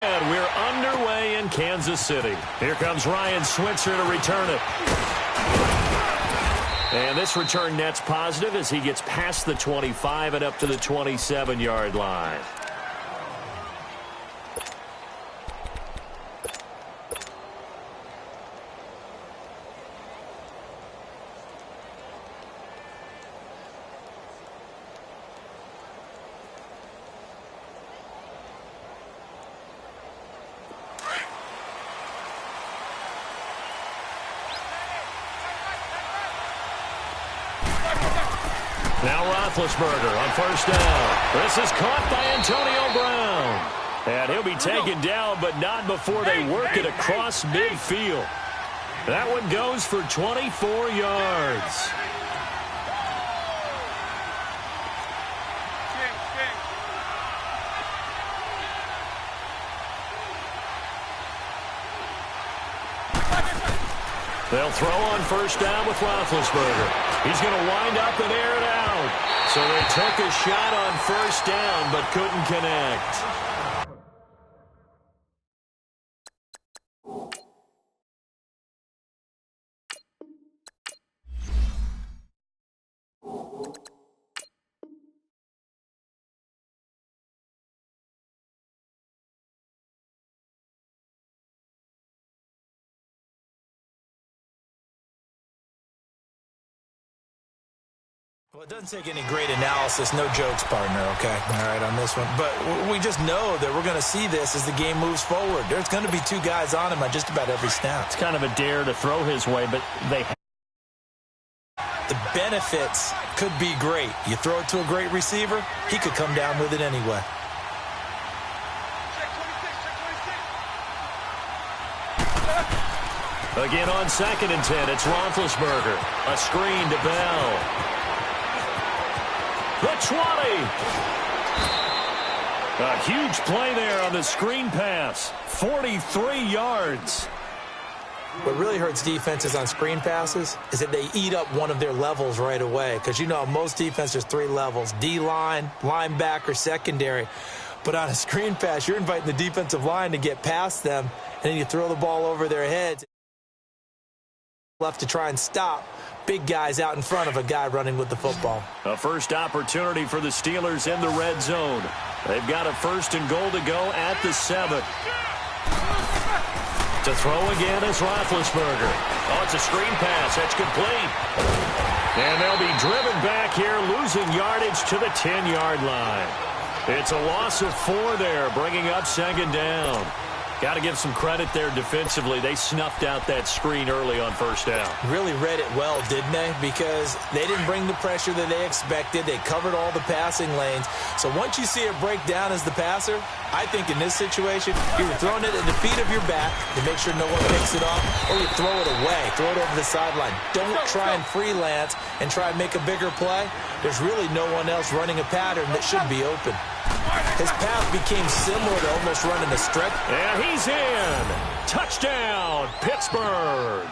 And we're underway in Kansas City. Here comes Ryan Switzer to return it. And this return net's positive as he gets past the 25 and up to the 27-yard line. Now Roethlisberger on first down. This is caught by Antonio Brown. And he'll be taken down, but not before they work it across midfield. That one goes for 24 yards. They'll throw on first down with Roethlisberger. He's going to wind up and air it out. So they took a shot on first down but couldn't connect. Well, it doesn't take any great analysis, no jokes, partner, okay? All right, on this one. But we just know that we're going to see this as the game moves forward. There's going to be two guys on him on just about every snap. It's kind of a dare to throw his way, but they... The benefits could be great. You throw it to a great receiver, he could come down with it anyway. Again on 2nd and 10, it's Roethlisberger. A screen to Bell. The 20. A huge play there on the screen pass. 43 yards. What really hurts defenses on screen passes is that they eat up one of their levels right away. Because, you know, most defenses, 3 levels. D-line, linebacker, secondary. But on a screen pass, you're inviting the defensive line to get past them, and then you throw the ball over their heads. Left to try and stop big guys out in front of a guy running with the football. A first opportunity for the Steelers in the red zone. They've got a 1st and goal to go at the 7. To throw again is Roethlisberger. Oh, it's a screen pass. That's complete. And they'll be driven back here, losing yardage to the 10-yard line. It's a loss of 4 there, bringing up 2nd down. Got to give some credit there defensively. They snuffed out that screen early on first down. Really read it well, didn't they? Because they didn't bring the pressure that they expected. They covered all the passing lanes. So once you see it break down as the passer, I think in this situation, you're throwing it at the feet of your back to make sure no one picks it off, or you throw it away, throw it over the sideline. Don't try and freelance and try and make a bigger play. There's really no one else running a pattern that should be open. His path became similar to almost running a stretch. And he's in. Touchdown, Pittsburgh.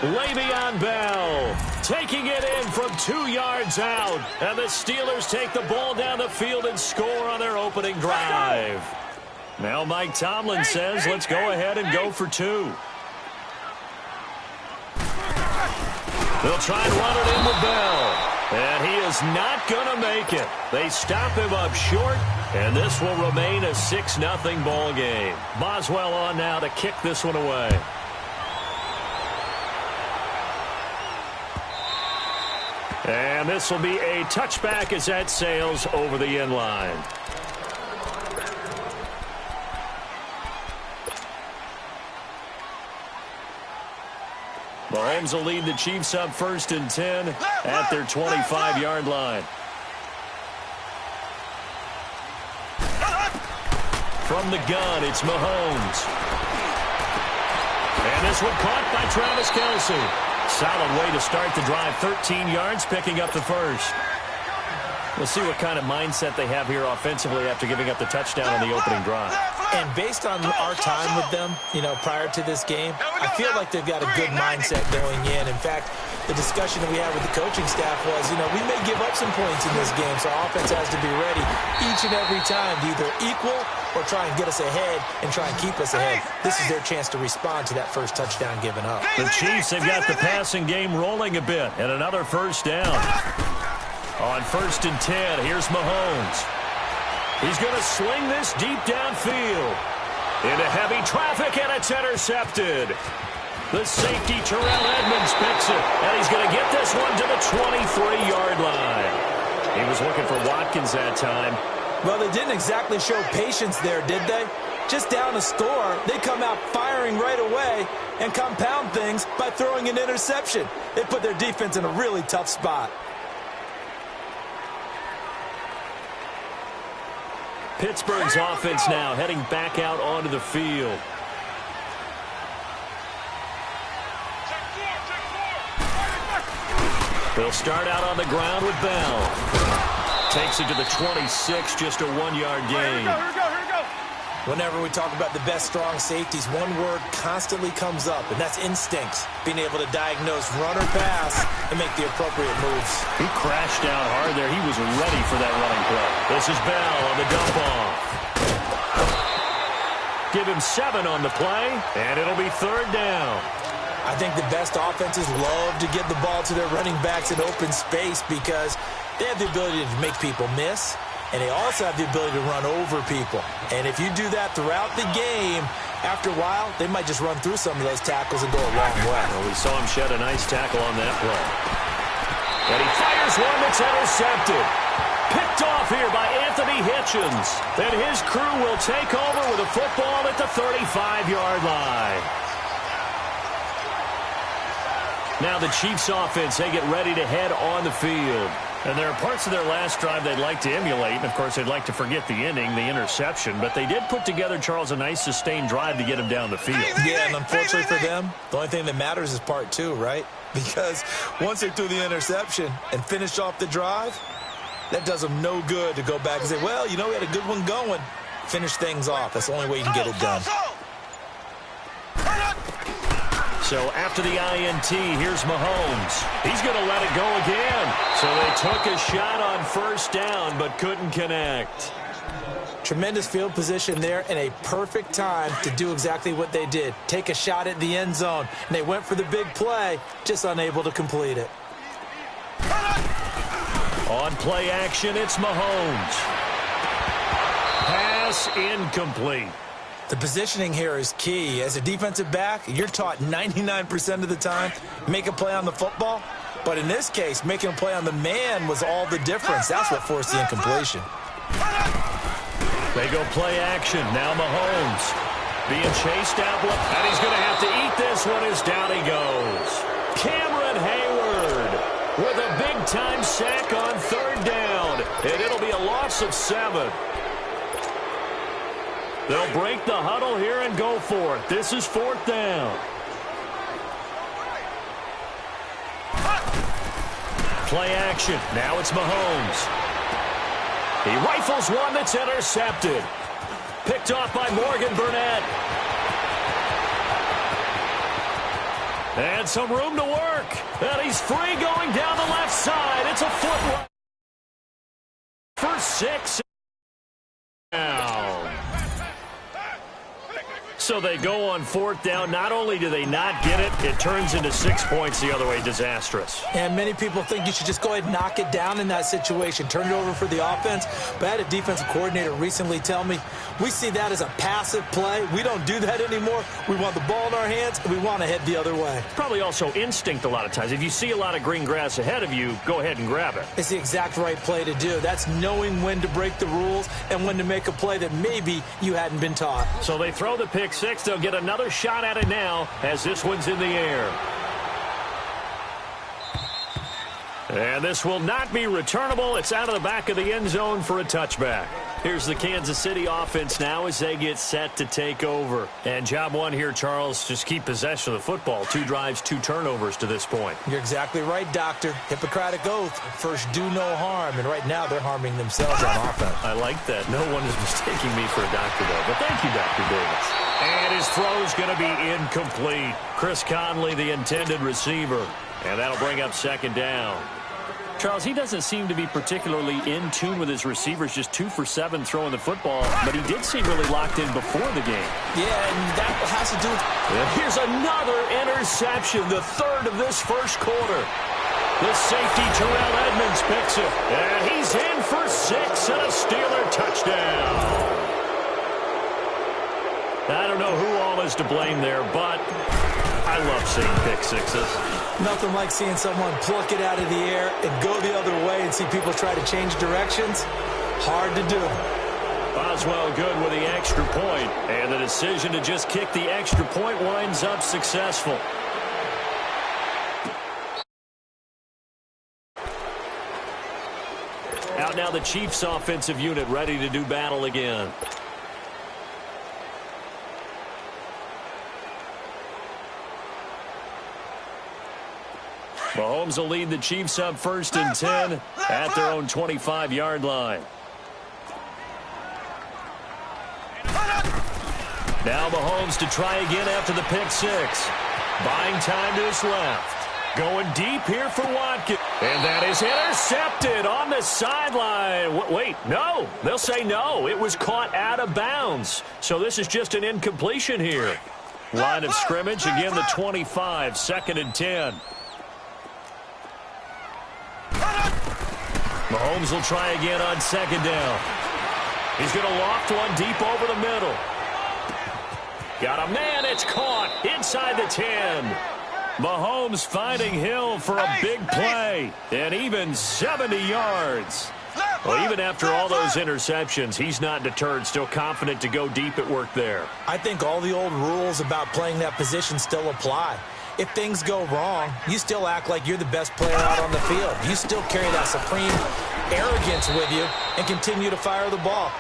Le'Veon Bell taking it in from 2 yards out. And the Steelers take the ball down the field and score on their opening drive. Now Mike Tomlin says, let's go ahead and go for 2. They'll try and run it in with Bell. And he is not going to make it. They stop him up short, and this will remain a 6-0 ball game. Boswell on now to kick this one away. And this will be a touchback as that sails over the end line. Mahomes will lead the Chiefs up 1st and 10 at their 25-yard line. From the gun, it's Mahomes. And this one caught by Travis Kelce. Solid way to start the drive. 13 yards, picking up the 1st. We'll see what kind of mindset they have here offensively after giving up the touchdown on the opening drive. And based on our time with them, you know, prior to this game, I feel like they've got a good mindset going in. In fact, the discussion that we had with the coaching staff was, you know, we may give up some points in this game, so offense has to be ready each and every time to either equal or try and get us ahead and try and keep us ahead. This is their chance to respond to that first touchdown given up. The Chiefs have got the passing game rolling a bit, and another first down. On 1st and 10, here's Mahomes. He's going to sling this deep downfield. Into heavy traffic, and it's intercepted. The safety, Terrell Edmonds, picks it, and he's going to get this one to the 23-yard line. He was looking for Watkins that time. Well, they didn't exactly show patience there, did they? Just down a score, they come out firing right away and compound things by throwing an interception. They put their defense in a really tough spot. Pittsburgh's offense now heading back out onto the field. They'll start out on the ground with Bell. Takes it to the 26, just a 1-yard gain. Here we go. Whenever we talk about the best strong safeties, one word constantly comes up, and that's instincts. Being able to diagnose run or pass and make the appropriate moves. He crashed down hard there. He was ready for that running play. This is Bell on the dump off. Give him 7 on the play, and it'll be 3rd down. I think the best offenses love to give the ball to their running backs in open space because they have the ability to make people miss, and they also have the ability to run over people. And if you do that throughout the game, after a while, they might just run through some of those tackles and go a long way. Well, we saw him shed a nice tackle on that play. And he fires one that's intercepted. Picked off here by Anthony Hitchens. Then his crew will take over with a football at the 35-yard line. Now the Chiefs offense, they get ready to head on the field. And there are parts of their last drive they'd like to emulate. And, of course, they'd like to forget the inning, the interception. But they did put together, Charles, a nice sustained drive to get him down the field. Yeah, and unfortunately for them, the only thing that matters is part 2, right? Because once they threw the interception and finished off the drive, that does them no good to go back and say, well, you know, we had a good one going. Finish things off. That's the only way you can get it done. So after the INT, here's Mahomes. He's going to let it go again. So they took a shot on 1st down but couldn't connect. Tremendous field position there and a perfect time to do exactly what they did. Take a shot at the end zone. And they went for the big play, just unable to complete it. On play action, it's Mahomes. Pass incomplete. The positioning here is key. As a defensive back, you're taught 99% of the time, make a play on the football. But in this case, making a play on the man was all the difference. That's what forced the incompletion. They go play action. Now Mahomes being chased out. And he's going to have to eat this one as down he goes. Cameron Hayward with a big-time sack on 3rd down. And it'll be a loss of 7. They'll break the huddle here and go for it. This is 4th down. Play action. Now it's Mahomes. He rifles one that's intercepted. Picked off by Morgan Burnett. And some room to work. And he's free going down the left side. It's a foot run for 6 down. So they go on 4th down. Not only do they not get it, it turns into 6 points the other way. Disastrous. And many people think you should just go ahead and knock it down in that situation. Turn it over for the offense. But I had a defensive coordinator recently tell me, we see that as a passive play. We don't do that anymore. We want the ball in our hands, and we want to head the other way. Probably also instinct a lot of times. If you see a lot of green grass ahead of you, go ahead and grab it. It's the exact right play to do. That's knowing when to break the rules and when to make a play that maybe you hadn't been taught. So they throw the pick 6. They'll get another shot at it now as this one's in the air. And this will not be returnable. It's out of the back of the end zone for a touchback. Here's the Kansas City offense now as they get set to take over. And job one here, Charles, just keep possession of the football. 2 drives, 2 turnovers to this point. You're exactly right, Doctor. Hippocratic oath. First, do no harm. And right now, they're harming themselves on offense. I like that. No one is mistaking me for a doctor, though. But thank you, Dr. Davis. And his throw's going to be incomplete. Chris Conley, the intended receiver. And that'll bring up 2nd down. Charles, he doesn't seem to be particularly in tune with his receivers, just 2 for 7 throwing the football, but he did seem really locked in before the game. Yeah, and that has to do with... Here's another interception, the third of this first quarter. The safety, Terrell Edmonds, picks it, and he's in for 6 and a Steeler touchdown. I don't know who all is to blame there, but I love seeing pick sixes. Nothing like seeing someone pluck it out of the air and go the other way and see people try to change directions. Hard to do. Boswell good with the extra point, and the decision to just kick the extra point winds up successful. Out now the Chiefs offensive unit ready to do battle again. Mahomes will lead the Chiefs up 1st and 10 at their own 25-yard line. Now Mahomes to try again after the pick six. Buying time to his left. Going deep here for Watkins. And that is intercepted on the sideline. Wait, no. They'll say no. It was caught out of bounds. So this is just an incompletion here. Line of scrimmage, again the 25, 2nd and 10. Mahomes will try again on 2nd down. He's going to loft one deep over the middle. Got a man, it's caught inside the 10. Mahomes finding Hill for a big play, and even 70 yards. Well, even after all those interceptions, he's not deterred, still confident to go deep at work there. I think all the old rules about playing that position still apply. If things go wrong, you still act like you're the best player out on the field. You still carry that supreme arrogance with you and continue to fire the ball.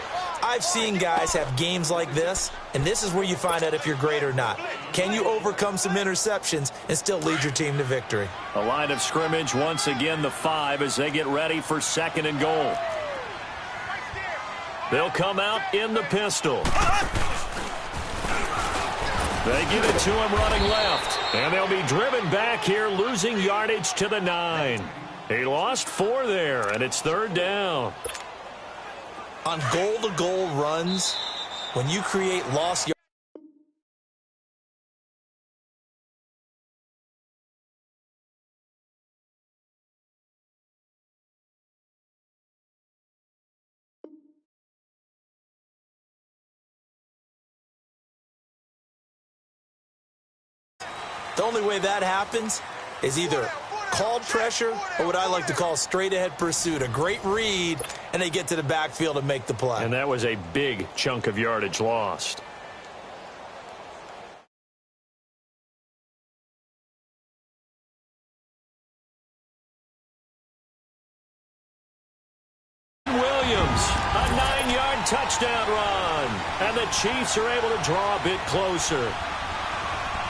I've seen guys have games like this, and this is where you find out if you're great or not. Can you overcome some interceptions and still lead your team to victory? A line of scrimmage, once again the 5 as they get ready for 2nd and goal. They'll come out in the pistol. They give it to him running left, and they'll be driven back here, losing yardage to the 9. He lost 4 there, and it's 3rd down. On goal-to-goal runs, when you create lost yards, the only way that happens is either called pressure or what I like to call straight-ahead pursuit. A great read, and they get to the backfield and make the play. And that was a big chunk of yardage lost. Williams, a 9-yard touchdown run. And the Chiefs are able to draw a bit closer.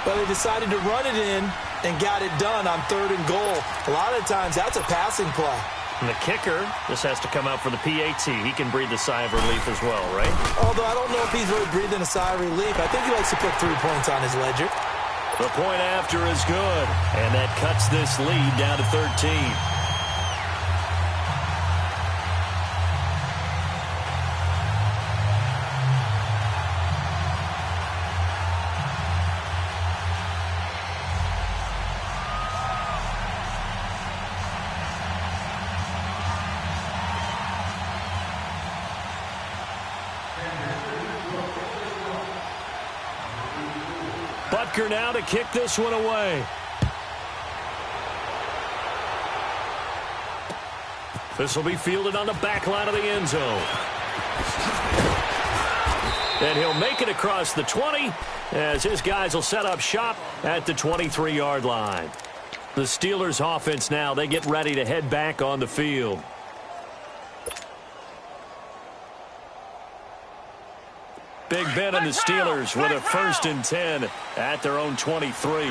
Well, they decided to run it in and got it done on 3rd and goal. A lot of times, that's a passing play. And the kicker, this has to come out for the PAT. He can breathe a sigh of relief as well, right? Although I don't know if he's really breathing a sigh of relief. I think he likes to put 3 points on his ledger. The point after is good, and that cuts this lead down to 13. Butker now to kick this one away. This will be fielded on the back line of the end zone. And he'll make it across the 20 as his guys will set up shop at the 23-yard line. The Steelers offense now, they get ready to head back on the field. Big Ben and the Steelers with a 1st and 10 at their own 23.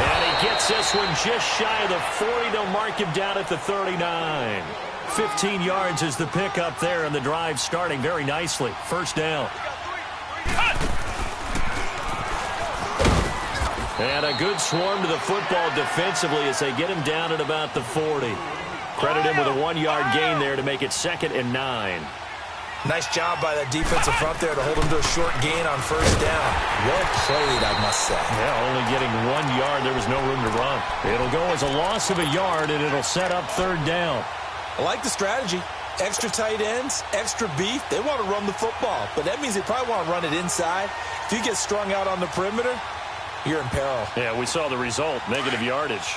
And he gets this this one just shy of the 40. They'll mark him down at the 39. 15 yards is the pickup there, and the drive starting very nicely. First down. And a good swarm to the football defensively as they get him down at about the 40. Credit him with a 1-yard gain there to make it 2nd and 9. Nice job by that defensive front there to hold him to a short gain on first down. Well played, I must say. Yeah, only getting 1 yard. There was no room to run. It'll go as a loss of a yard, and it'll set up 3rd down. I like the strategy. Extra tight ends, extra beef. They want to run the football, but that means they probably want to run it inside. If you get strung out on the perimeter, you're in peril. Yeah, we saw the result, negative yardage.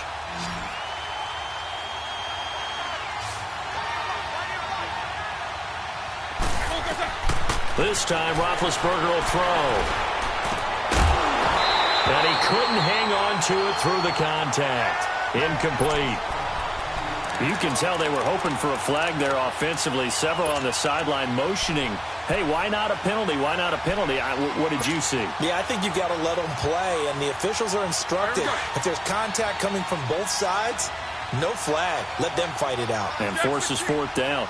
This time, Roethlisberger will throw. And he couldn't hang on to it through the contact. Incomplete. You can tell they were hoping for a flag there offensively. Several on the sideline motioning, hey, why not a penalty? Why not a penalty? What did you see? Yeah, I think you've got to let them play, and the officials are instructed. If there's contact coming from both sides, no flag. Let them fight it out. And forces 4th down.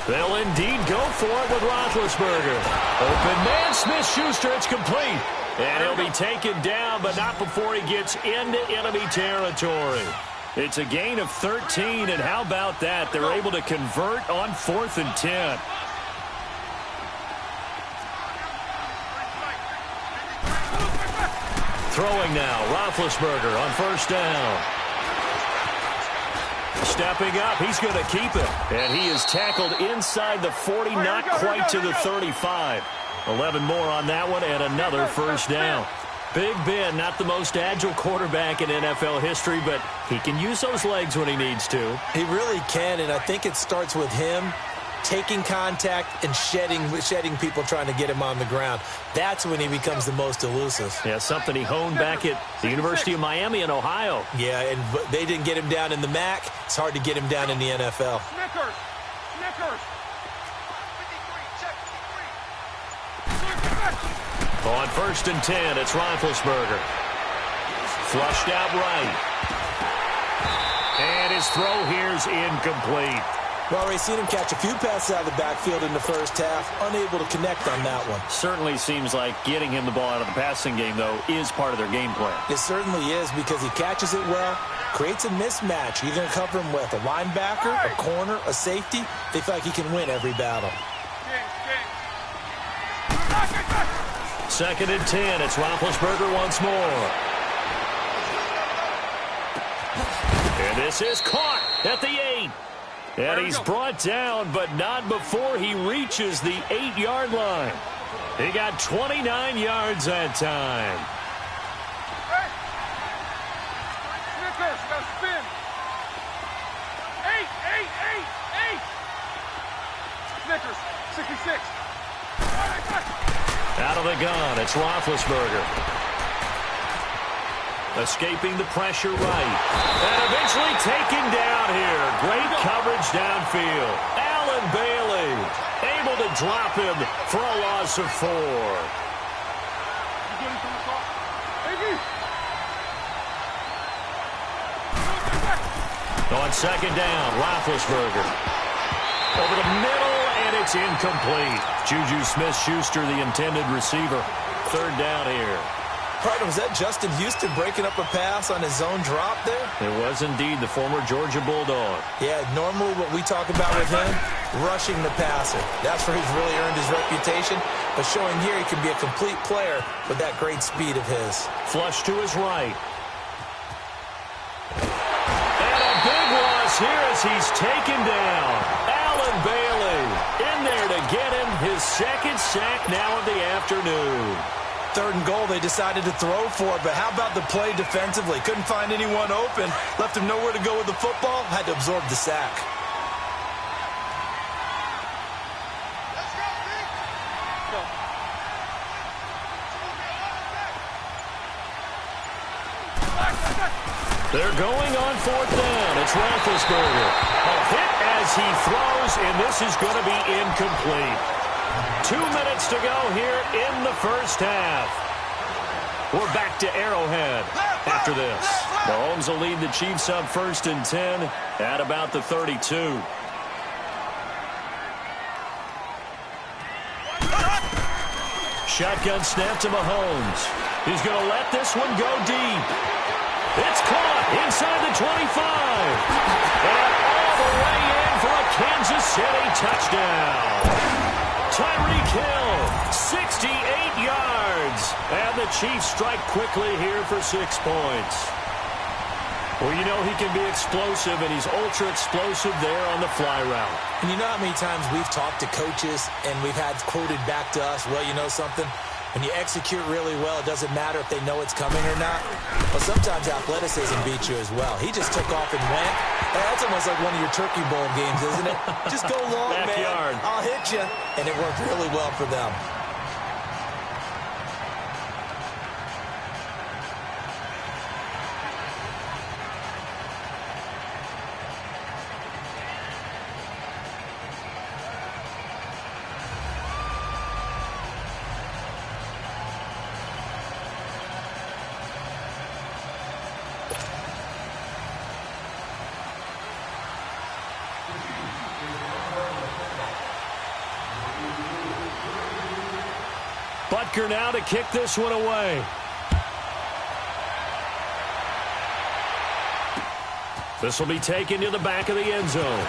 They'll indeed go for it with Roethlisberger. Open man, Smith-Schuster, it's complete. And he'll be taken down, but not before he gets into enemy territory. It's a gain of 13, and how about that? They're able to convert on 4th and 10. Throwing now, Roethlisberger on 1st down. Stepping up, he's going to keep it. And he is tackled inside the 40, not quite to the 35. 11 more on that one, and another 1st down. Big Ben, not the most agile quarterback in NFL history, but he can use those legs when he needs to. He really can, and I think it starts with him taking contact and shedding people trying to get him on the ground. That's when he becomes the most elusive. Yeah, something he honed back at the University of Miami in Ohio. Yeah, and they didn't get him down in the MAC. It's hard to get him down in the NFL. On 1st and 10, it's Roethlisberger. Flushed out right. And his throw here's incomplete. Well, we've seen him catch a few passes out of the backfield in the first half, unable to connect on that one. Certainly seems like getting him the ball out of the passing game, though, is part of their game plan. It certainly is because he catches it well, creates a mismatch. You're going to cover him with a linebacker, a corner, a safety. They feel like he can win every battle. 2nd and 10. It's Roethlisberger once more. And this is caught at the 8. And he's brought down, but not before he reaches the 8-yard line. He got 29 yards that time. Hey! Snickers, you gotta spin. 8! Snickers, 66. Out of the gun, it's Roethlisberger. Escaping the pressure right. And eventually taken down here. Great coverage downfield. Allen Bailey able to drop him for a loss of 4. On 2nd down, Roethlisberger. Over the middle, and it's incomplete. Juju Smith-Schuster, the intended receiver. 3rd down here. Pardon, was that Justin Houston breaking up a pass on his own drop there? It was indeed the former Georgia Bulldog. Yeah, normally what we talk about with him, rushing the passer. That's where he's really earned his reputation. But showing here he can be a complete player with that great speed of his. Flush to his right. And a big loss here as he's taken down. Allen Bailey in there to get him his 2nd sack now of the afternoon. 3rd and goal, they decided to throw for it, but how about the play defensively? Couldn't find anyone open, left him nowhere to go with the football, had to absorb the sack. They're going on 4th down. It's Roethlisberger. A hit as he throws, and this is going to be incomplete. 2 minutes to go here in the first half. We're back to Arrowhead after this. Mahomes will lead the Chiefs up 1st and 10 at about the 32. Shotgun snap to Mahomes. He's going to let this one go deep. It's caught inside the 25. And all the way in for a Kansas City touchdown. Tyreek Hill, 68 yards. And the Chiefs strike quickly here for 6 points. Well, you know he can be explosive, and he's ultra-explosive there on the fly route. And you know how many times we've talked to coaches and we've had quoted back to us, well, you know something? When you execute really well, it doesn't matter if they know it's coming or not. Well, sometimes athleticism beats you as well. He just took off and went. That's almost like one of your Turkey Bowl games, isn't it? Just go long, Backyard. man. I'll hit you. And it worked really well for them. Butker now to kick this one away. This will be taken to the back of the end zone.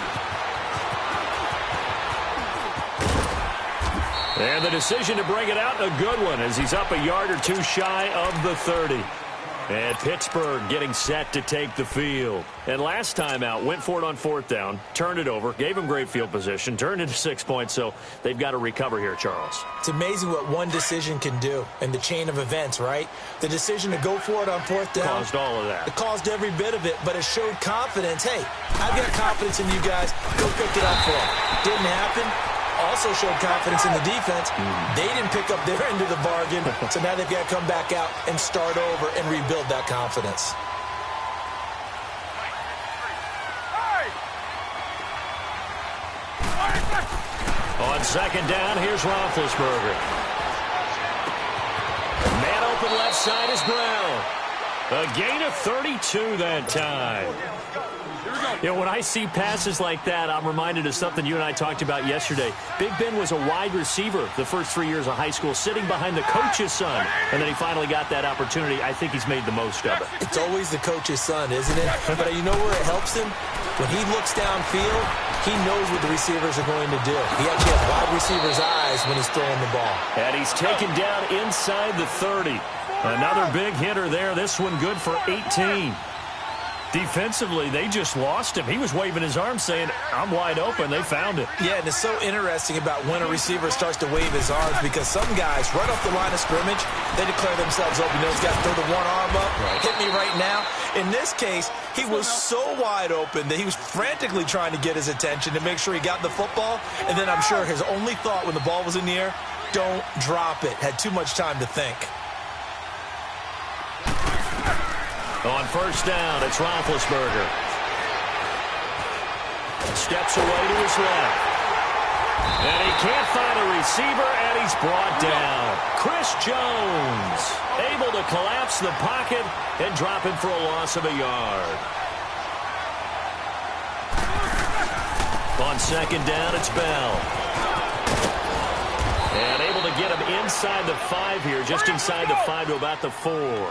And the decision to bring it out, a good one, as he's up a yard or two shy of the 30. And Pittsburgh getting set to take the field. And last time out, went for it on 4th down, turned it over, gave him great field position, turned into 6 points, so they've got to recover here, Charles. It's amazing what one decision can do in the chain of events, right? The decision to go for it on 4th down. Caused all of that. It caused every bit of it, but it showed confidence. Hey, I've got confidence in you guys. Go pick it up for them. Didn't happen. Also showed confidence in the defense. They didn't pick up their end of the bargain, so now they've got to come back out and start over and rebuild that confidence. On 2nd down, here's Roethlisberger. Man open left side is Brown. A gain of 32 that time. You know, when I see passes like that, I'm reminded of something you and I talked about yesterday. Big Ben was a wide receiver the first 3 years of high school, sitting behind the coach's son, and then he finally got that opportunity. I think he's made the most of it. It's always the coach's son, isn't it? But you know where it helps him? When he looks downfield, he knows what the receivers are going to do. He actually has wide receivers' eyes when he's throwing the ball. And he's taken down inside the 30. Another big hitter there. This one good for 18. Defensively, they just lost him. He was waving his arms saying, I'm wide open. They found it. Yeah, and it's so interesting about when a receiver starts to wave his arms, because some guys, right off the line of scrimmage, they declare themselves open. You know, he's got to throw the one arm up, hit me right now. In this case, he was so wide open that he was frantically trying to get his attention to make sure he got the football. And then I'm sure his only thought when the ball was in the air, don't drop it. Had too much time to think. On 1st down, it's Roethlisberger. Steps away to his left. And he can't find a receiver, and he's brought down. Chris Jones able to collapse the pocket and drop him for a loss of a yard. On 2nd down, it's Bell. And able to get him inside the 5 here, just inside the 5 to about the 4.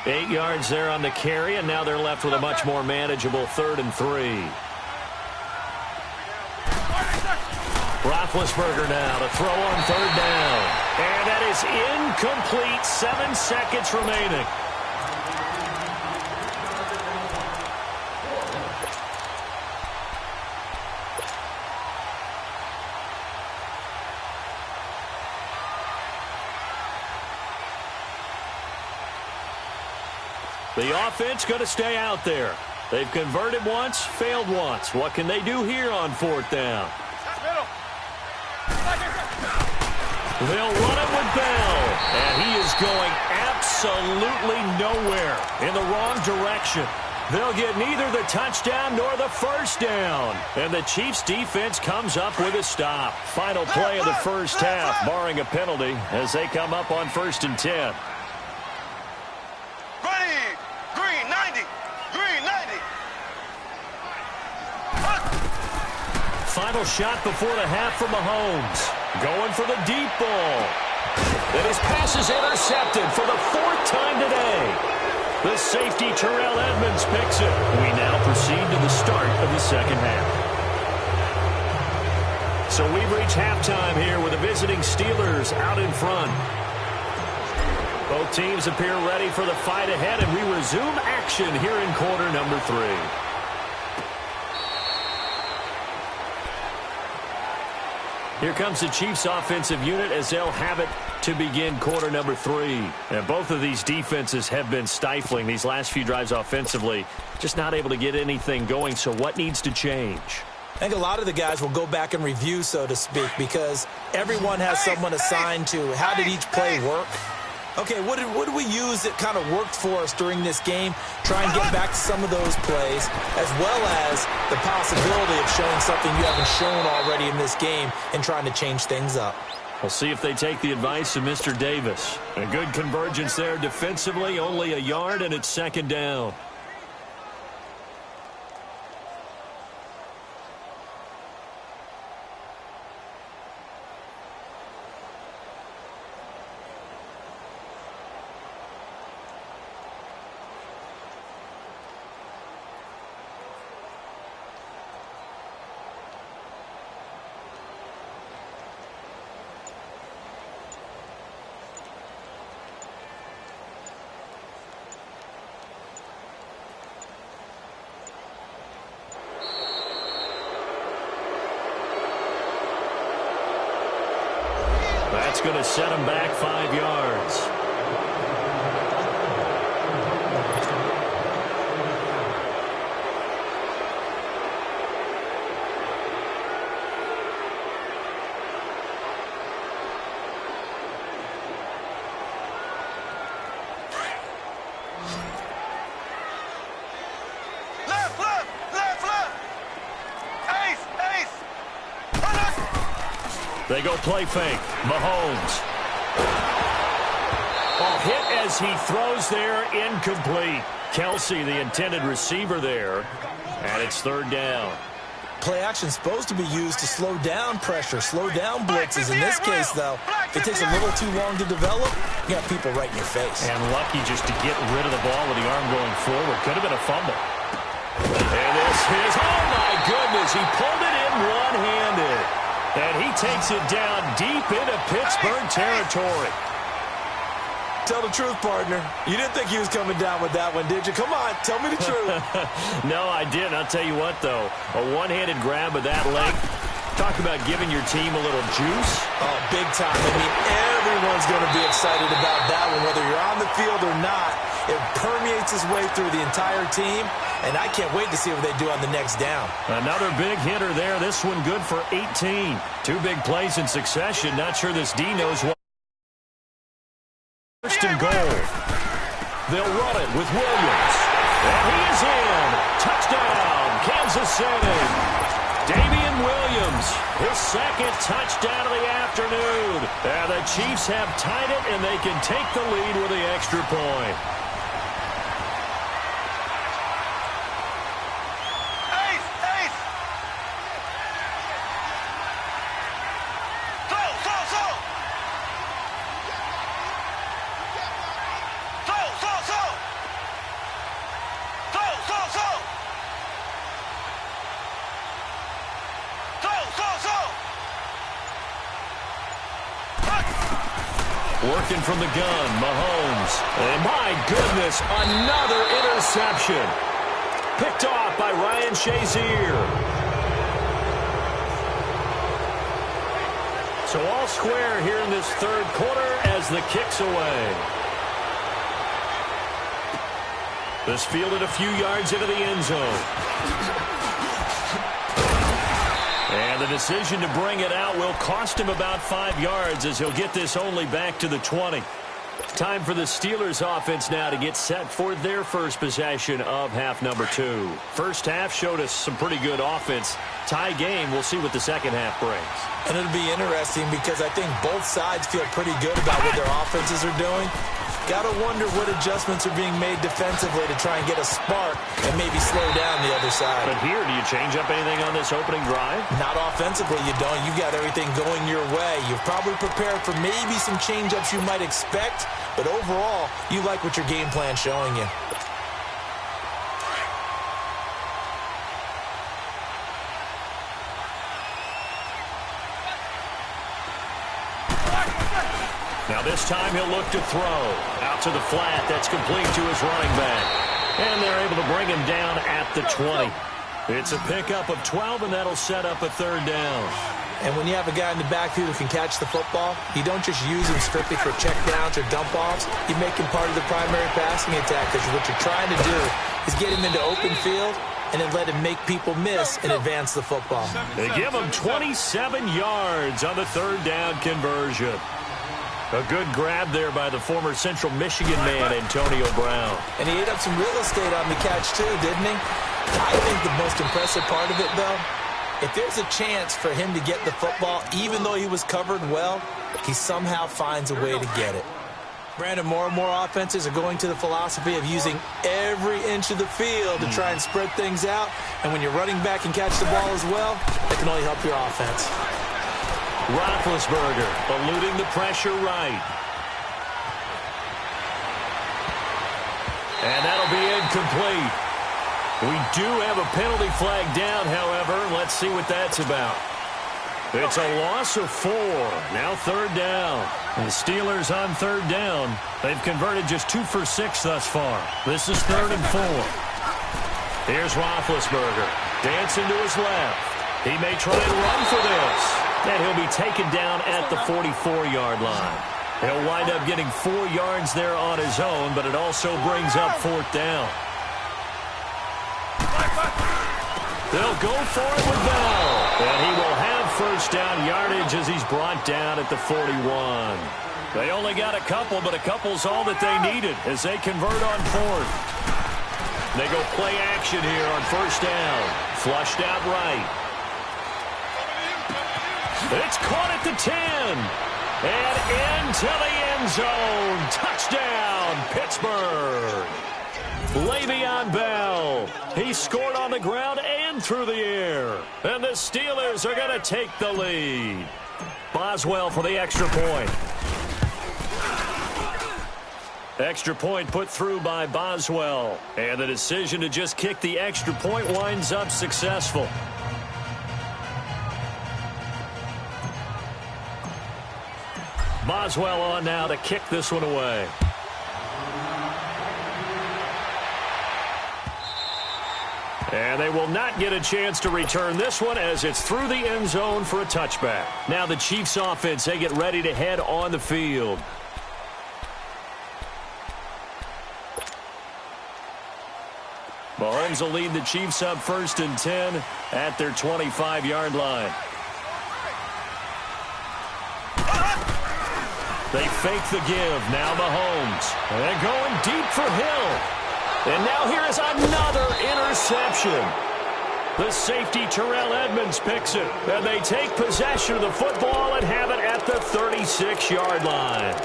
8 yards there on the carry, and now they're left with a much more manageable 3rd and 3. Roethlisberger now to throw on 3rd down. And that is incomplete. 7 seconds remaining. The offense going to stay out there. They've converted once, failed once. What can they do here on 4th down? They'll run it with Bell. And he is going absolutely nowhere, in the wrong direction. They'll get neither the touchdown nor the first down. And the Chiefs' defense comes up with a stop. Final play of the first half, barring a penalty, as they come up on 1st and 10. Ready, green 90, green 90. Final shot before the half for Mahomes. Going for the deep ball. And his pass is intercepted for the 4th time today. The safety, Terrell Edmonds, picks it. We now proceed to the start of the second half. So we've reached halftime here with the visiting Steelers out in front. Both teams appear ready for the fight ahead, and we resume action here in quarter number 3. Here comes the Chiefs offensive unit as they'll have it to begin quarter number 3. And both of these defenses have been stifling these last few drives offensively. Just not able to get anything going, so what needs to change? I think a lot of the guys will go back and review, so to speak, because everyone has someone assigned to how did each play work. Okay, what did we use that kind of worked for us during this game? Try and get back to some of those plays, as well as the possibility of showing something you haven't shown already in this game and trying to change things up. We'll see if they take the advice of Mr. Davis. A good convergence there defensively, only a yard, and it's 2nd down. That's going to set him back 5 yards. They go play fake. Mahomes. Ball hit as he throws there, incomplete. Kelsey, the intended receiver there, and it's 3rd down. Play action supposed to be used to slow down pressure, slow down blitzes. In this case, though, if it takes a little too long to develop, you got people right in your face. And lucky just to get rid of the ball with the arm going forward. Could have been a fumble. And this is, oh my goodness, he pulled it in one-handed. And he takes it down deep into Pittsburgh territory. Tell the truth, partner. You didn't think he was coming down with that one, did you? Come on, tell me the truth. No, I didn't. I'll tell you what, though. A one-handed grab of that length. Talk about giving your team a little juice. Oh, big time. I mean, everyone's going to be excited about that one, whether you're on the field or not. It permeates its way through the entire team, and I can't wait to see what they do on the next down. Another big hitter there. This one good for 18. 2 big plays in succession. Not sure this D knows what. 1st and goal. They'll run it with Williams. And he is in. Touchdown, Kansas City. Damian Williams, his 2nd touchdown of the afternoon. And the Chiefs have tied it, and they can take the lead with the extra point. Working from the gun, Mahomes. And my goodness, another interception. Picked off by Ryan Shazier. So all square here in this 3rd quarter as the kick's away. This fielded a few yards into the end zone. And the The decision to bring it out will cost him about 5 yards as he'll get this only back to the 20. Time for the Steelers offense now to get set for their first possession of half number 2. First half showed us some pretty good offense. Tie game, we'll see what the second half brings. And it'll be interesting because I think both sides feel pretty good about what their offenses are doing. Got to wonder what adjustments are being made defensively to try and get a spark and maybe slow down the other side. But here, do you change up anything on this opening drive? Not offensively, you don't. You've got everything going your way. You've probably prepared for maybe some change-ups you might expect, but overall, you like what your game plan's showing you. Now this time he'll look to throw. Out to the flat. That's complete to his running back. And they're able to bring him down at the 20. It's a pickup of 12, and that'll set up a third down. And when you have a guy in the backfield who can catch the football, you don't just use him strictly for checkdowns or dump-offs. You make him part of the primary passing attack because what you're trying to do is get him into open field and then let him make people miss and advance the football. They give him 27 yards on the third down conversion. A good grab there by the former Central Michigan man, Antonio Brown. And he ate up some real estate on the catch, too, didn't he? I think the most impressive part of it, though, if there's a chance for him to get the football, even though he was covered well, he somehow finds a way to get it. Brandon, more and more offenses are going to the philosophy of using every inch of the field to try and spread things out. And when you're running back and catch the ball as well, that can only help your offense. Roethlisberger eluding the pressure right. And that'll be incomplete. We do have a penalty flag down, however. Let's see what that's about. It's a loss of 4. Now third down. The Steelers on third down. They've converted just 2 for 6 thus far. This is 3rd and 4. Here's Roethlisberger. Dancing to his left. He may try and run for this. And he'll be taken down at the 44-yard line. He'll wind up getting 4 yards there on his own, but it also brings up 4th down. They'll go for it with Bell. And he will have first down yardage as he's brought down at the 41. They only got a couple, but a couple's all that they needed as they convert on 4th. They go play action here on first down. Flushed out right. It's caught at the 10. And into the end zone. Touchdown, Pittsburgh. Le'Veon Bell. He scored on the ground and through the air. And the Steelers are going to take the lead. Boswell for the extra point. Extra point put through by Boswell. And the decision to just kick the extra point winds up successful. Boswell on now to kick this one away. And they will not get a chance to return this one as it's through the end zone for a touchback. Now the Chiefs offense, they get ready to head on the field. Mahomes will lead the Chiefs up 1st and 10 at their 25-yard line. They fake the give. Now Mahomes. And going deep for Hill. And now here is another interception. The safety, Terrell Edmonds, picks it. And they take possession of the football and have it at the 36-yard line.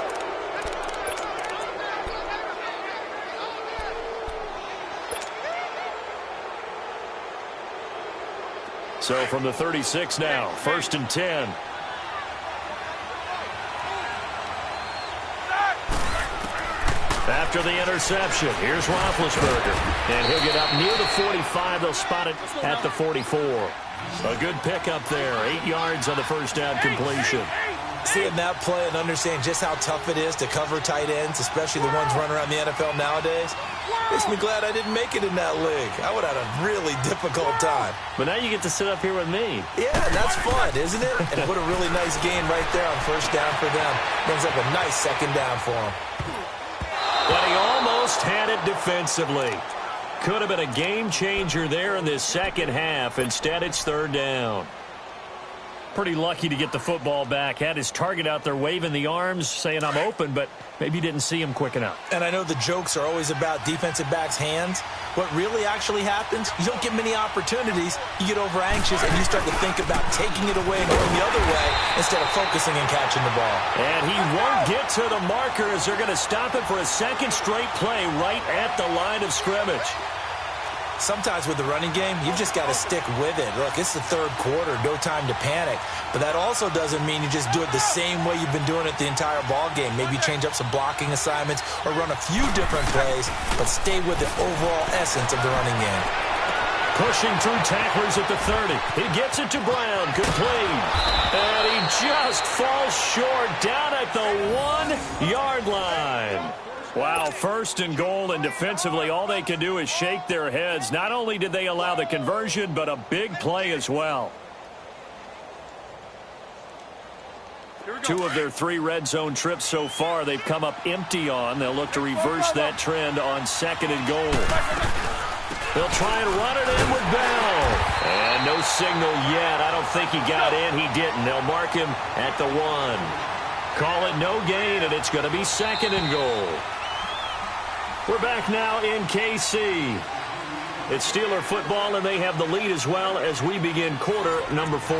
So from the 36 now, 1st and 10. After the interception, here's Roethlisberger. And he'll get up near the 45. They'll spot it at the 44. A good pickup there. 8 yards on the first down completion. Seeing that play and understand just how tough it is to cover tight ends, especially the ones running around the NFL nowadays, makes me glad I didn't make it in that league. I would have had a really difficult time. But now you get to sit up here with me. Yeah, that's fun, isn't it? And what a really nice gain right there on first down for them. Brings up a nice second down for them. But he almost had it defensively. Could have been a game changer there in this second half. Instead, it's third down. Pretty lucky to get the football back. Had his target out there waving the arms, saying I'm open, but maybe didn't see him quick enough. And I know the jokes are always about defensive backs' hands. What really actually happens, you don't get many opportunities. You get over anxious, and you start to think about taking it away and going the other way instead of focusing and catching the ball. And he won't get to the marker as they're going to stop it for a second straight play right at the line of scrimmage. Sometimes with the running game, you've just got to stick with it. Look, it's the third quarter, no time to panic. But that also doesn't mean you just do it the same way you've been doing it the entire ball game. Maybe change up some blocking assignments or run a few different plays, but stay with the overall essence of the running game. Pushing through tacklers at the 30. He gets it to Brown, complete. And he just falls short down at the 1-yard line. Wow, 1st and goal, and defensively all they can do is shake their heads. Not only did they allow the conversion, but a big play as well. 2 of their 3 red zone trips so far they've come up empty on. They'll look to reverse that trend on 2nd and goal. They'll try and run it in with Bell. And no signal yet. I don't think he got in. He didn't. They'll mark him at the 1. Call it no gain, and it's going to be 2nd and goal. We're back now in KC. It's Steeler football, and they have the lead as well as we begin quarter number 4.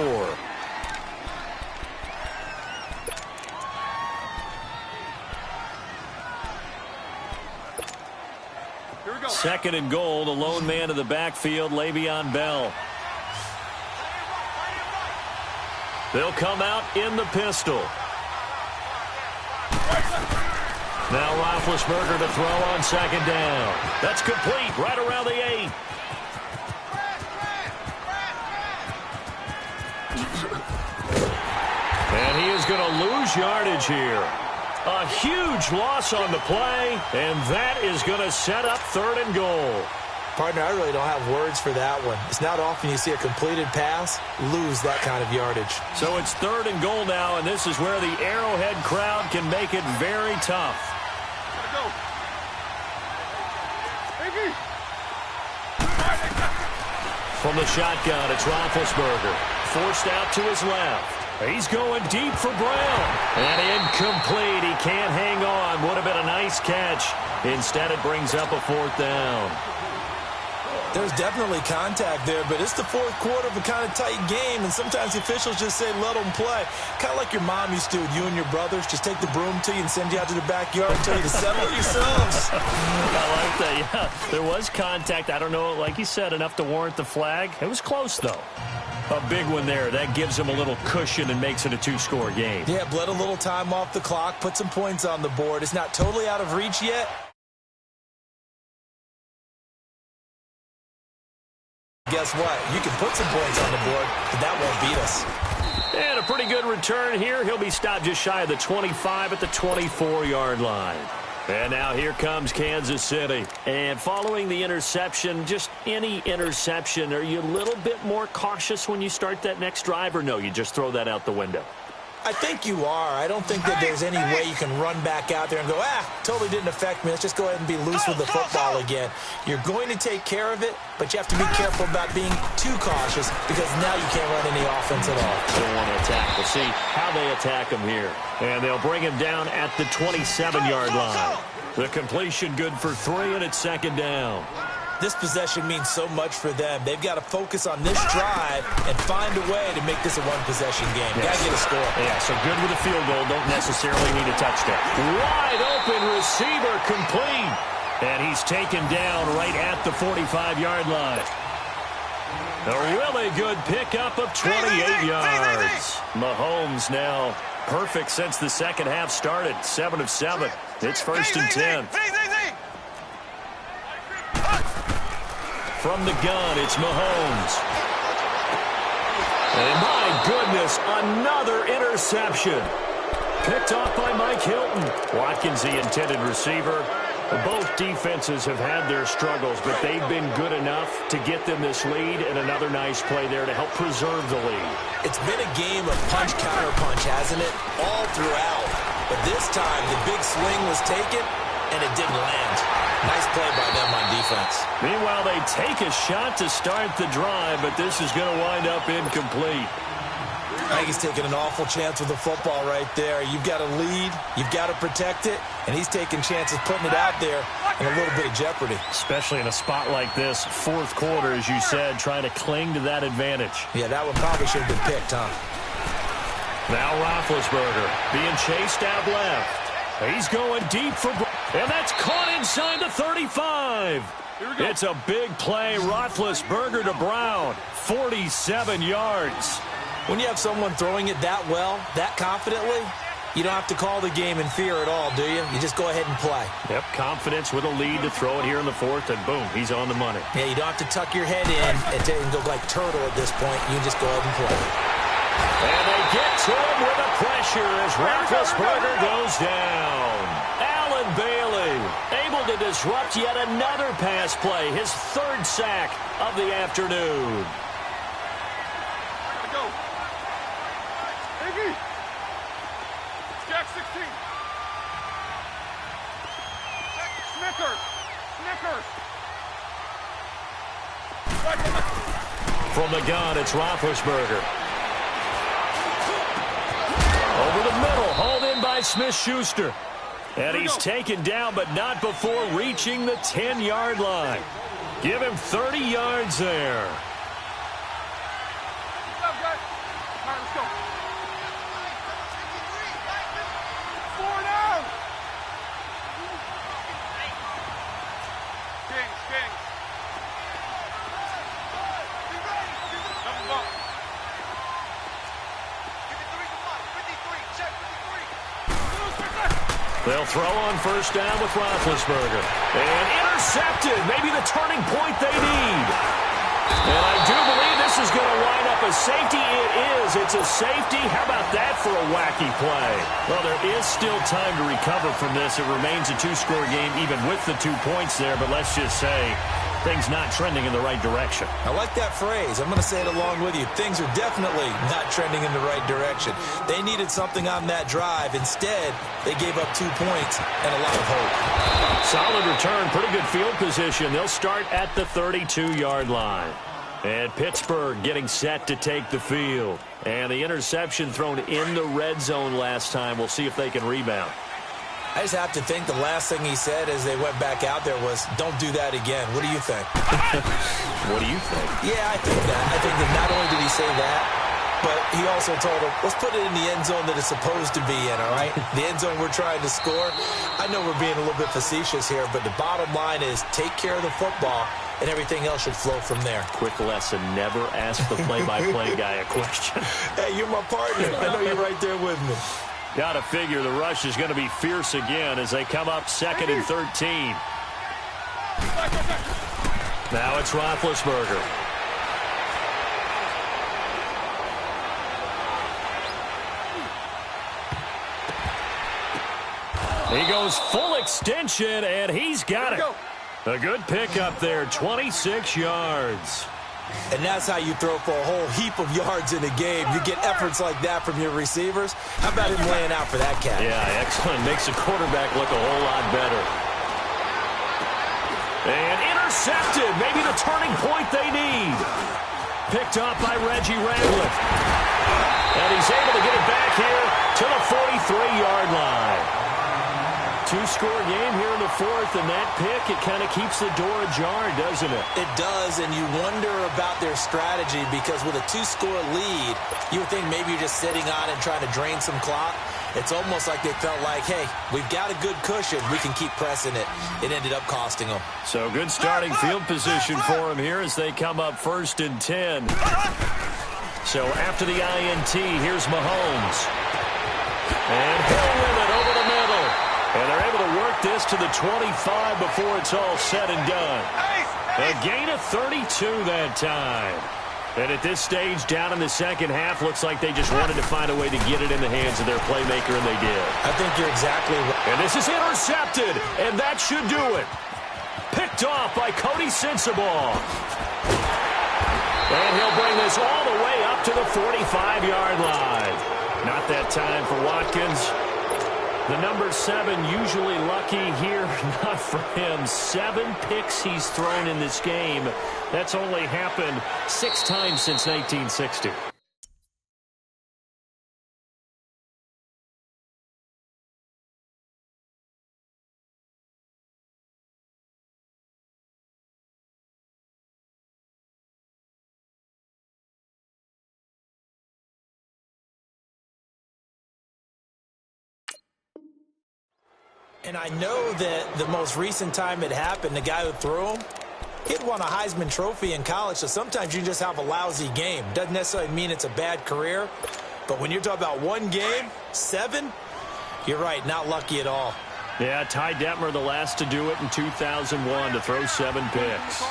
Here we go. 2nd and goal, the lone man in the backfield, Le'Veon Bell. They'll come out in the pistol. Now Roethlisberger to throw on 2nd down. That's complete right around the 8. And he is going to lose yardage here. A huge loss on the play, and that is going to set up 3rd and goal. Partner, I really don't have words for that one. It's not often you see a completed pass lose that kind of yardage. So it's 3rd and goal now, and this is where the Arrowhead crowd can make it very tough. From the shotgun, it's Roethlisberger. Forced out to his left. He's going deep for Brown. And incomplete. He can't hang on. Would have been a nice catch. Instead, it brings up a 4th down. There's definitely contact there, but it's the 4th quarter of a kind of tight game, and sometimes the officials just say, let them play. Kind of like your mom used to with you and your brothers. Just take the broom to you and send you out to the backyard and tell you to settle it yourselves. I like that, yeah. There was contact. I don't know, like you said, enough to warrant the flag. It was close, though. A big one there. That gives them a little cushion and makes it a 2-score game. Yeah, bled a little time off the clock, put some points on the board. It's not totally out of reach yet. Guess what? You can put some points on the board, but that won't beat us. And a pretty good return here. He'll be stopped just shy of the 25 at the 24-yard line. And now here comes Kansas City. And following the interception, just any interception, are you a little bit more cautious when you start that next drive, or no, you just throw that out the window? I think you are. I don't think that there's any way you can run back out there and go, totally didn't affect me. Let's just go ahead and be loose with the football again. You're going to take care of it, but you have to be careful about being too cautious because now you can't run any offense at all. They don't want to attack. We'll see how they attack him here. And they'll bring him down at the 27-yard line. The completion good for 3, and it's 2nd down. This possession means so much for them. They've got to focus on this drive and find a way to make this a one-possession game. Yes. Got to get a score. Yeah, so good with a field goal. Don't necessarily need a touchdown. Wide open receiver complete. And he's taken down right at the 45-yard line. A really good pickup of 28 yards. Mahomes now perfect since the second half started. 7 of 7. It's 1st and 10. From the gun, it's Mahomes. And my goodness, another interception. Picked off by Mike Hilton. Watkins, the intended receiver. Both defenses have had their struggles, but they've been good enough to get them this lead, and another nice play there to help preserve the lead. It's been a game of punch-counter-punch, hasn't it? All throughout. But this time, the big swing was taken, and it didn't land. Nice play by them on defense. Meanwhile, they take a shot to start the drive, but this is going to wind up incomplete. I think he's taking an awful chance with the football right there. You've got to lead, you've got to protect it, and he's taking chances putting it out there in a little bit of jeopardy. Especially in a spot like this, fourth quarter, as you said, trying to cling to that advantage. Yeah, that one probably should have been picked, huh? Now Roethlisberger being chased out left. He's going deep for... And that's caught inside the 35. It's a big play. Roethlisberger to Brown. 47 yards. When you have someone throwing it that well, that confidently, you don't have to call the game in fear at all, do you? You just go ahead and play. Yep, confidence with a lead to throw it here in the fourth, and boom, he's on the money. Yeah, you don't have to tuck your head in and go like turtle at this point. You just go ahead and play. And they get to him with the pressure as Roethlisberger goes down. Allen Bailey able to disrupt yet another pass play, his third sack of the afternoon. Go. Iggy. Jack 16. Snickers. Snickers. From the gun, it's Roethlisberger. Over the middle, hauled in by Smith-Schuster. And he's taken down, but not before reaching the 10-yard line. Give him 30 yards there. They'll throw on first down with Roethlisberger. And intercepted. Maybe the turning point they need. And I do believe this is going to wind up a safety. It is. It's a safety. How about that for a wacky play? Well, there is still time to recover from this. It remains a two-score game even with the 2 points there. But let's just say things not trending in the right direction. I like that phrase. I'm going to say it along with you. Things are definitely not trending in the right direction. They needed something on that drive. Instead, they gave up 2 points and a lot of hope. Solid return. Pretty good field position. They'll start at the 32-yard line. And Pittsburgh getting set to take the field. And the interception thrown in the red zone last time. We'll see if they can rebound. I just have to think the last thing he said as they went back out there was, don't do that again. What do you think? What do you think? Yeah, I think that. I think that not only did he say that, but he also told him, let's put it in the end zone that it's supposed to be in, all right? The end zone we're trying to score. I know we're being a little bit facetious here, but the bottom line is take care of the football, and everything else should flow from there. Quick lesson, never ask the play-by-play guy a question. Hey, you're my partner. I know you're right there with me. Got to figure the rush is going to be fierce again as they come up 2nd and 13. Now it's Roethlisberger. He goes full extension, and he's got it. A good pickup there, 26 yards. And that's how you throw for a whole heap of yards in a game. You get efforts like that from your receivers. How about him laying out for that cat? Yeah, excellent. Makes the quarterback look a whole lot better. And intercepted. Maybe the turning point they need. Picked up by Reggie Randliff. And he's able to get it back here to the 43-yard line. Two-score game here in the fourth, and that pick, it kind of keeps the door ajar, doesn't it? It does, and you wonder about their strategy because with a two-score lead, you would think maybe you're just sitting on it and trying to drain some clock. It's almost like they felt like, hey, we've got a good cushion. We can keep pressing it. It ended up costing them. So good starting field position for them here as they come up 1st and 10. So after the INT, here's Mahomes. And Hill with it over the middle. And they're able to work this to the 25 before it's all said and done. A gain of 32 that time. And at this stage, down in the second half, looks like they just wanted to find a way to get it in the hands of their playmaker, and they did. I think you're exactly right. And this is intercepted, and that should do it. Picked off by Cody Sensabaugh. And he'll bring this all the way up to the 45-yard line. Not that time for Watkins. The number 7 usually lucky here, not for him. 7 picks he's thrown in this game. That's only happened 6 times since 1960. And I know that the most recent time it happened, the guy who threw him, he'd won a Heisman Trophy in college, so sometimes you just have a lousy game. Doesn't necessarily mean it's a bad career, but when you're talking about one game, 7, you're right, not lucky at all. Yeah, Ty Detmer, the last to do it in 2001, to throw 7 picks.